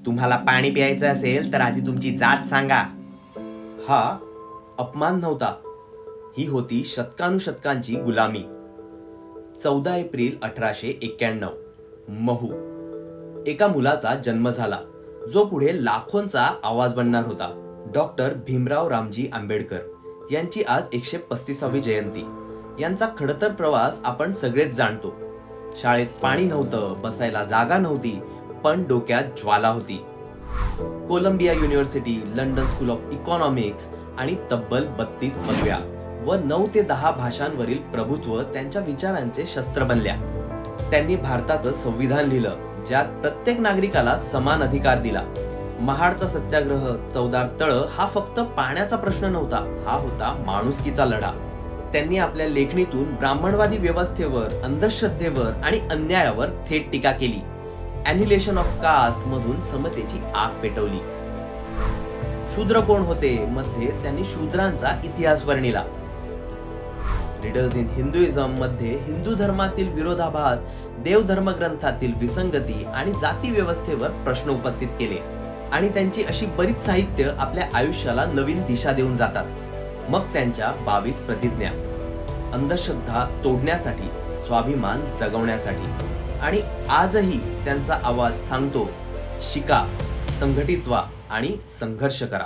तुम्हाला पाणी प्यायचं असेल तर आधी तुमची जात सांगा. हा अपमान नव्हता, ही होती शतकानुशतकांची गुलामी. 14 एप्रिल 1891 महू. एका मुलाचा जन्म झाला जो पुढे लाखोंचा आवाज बनणार होता. डॉक्टर भीमराव रामजी आंबेडकर यांची आज 135वी जयंती. यांचा खडतर प्रवास आपण सगळेच जाणतो. शाळेत पाणी नव्हतं, बसायला जागा नव्हती, पण डोक्यात ज्वाला होती. Columbia University, London School of Economics आणि तब्बल 32 पदव्या व 9 ते 10 भाषांवरील प्रभुत्व त्यांच्या विचारांचे शस्त्र बनल्या. त्यांनी भारताचं संविधान लिहिलं, ज्यात प्रत्येक नागरिकाला समान अधिकार दिला. महाडचा सत्याग्रह, चवदार तळं हा फक्त पाण्याचा प्रश्न नव्हता, हा होता माणुसकीचा लढा. त्यांनी आपल्या लेखणीतून ब्राह्मणवादी व्यवस्थेवर, अंधश्रद्धेवर आणि अन्यायावर थेट टीका केली. ॲनिहिलेशन ऑफ कास्ट मधून समतेची आग पेटवली. शूद्र कोण होते मध्ये त्यांनी शूद्रांचा इतिहास वर्णिला. रिडल्स इन हिंदुइझम मध्ये हिंदू धर्मातील विरोधाभास, देवधर्म ग्रंथातील विसंगती आणि जाती व्यवस्थेवर प्रश्न उपस्थित केले. आणि त्यांची अशी बरीच साहित्य आपल्या आयुष्याला नवीन दिशा देऊन जातात. मग त्यांच्या 22 प्रतिज्ञा, अंधश्रद्धा तोडण्यासाठी, स्वाभिमान जगवण्यासाठी. आणि आजही त्यांचा आवाज सांगतो, शिका, संघटित व्हा आणि संघर्ष करा.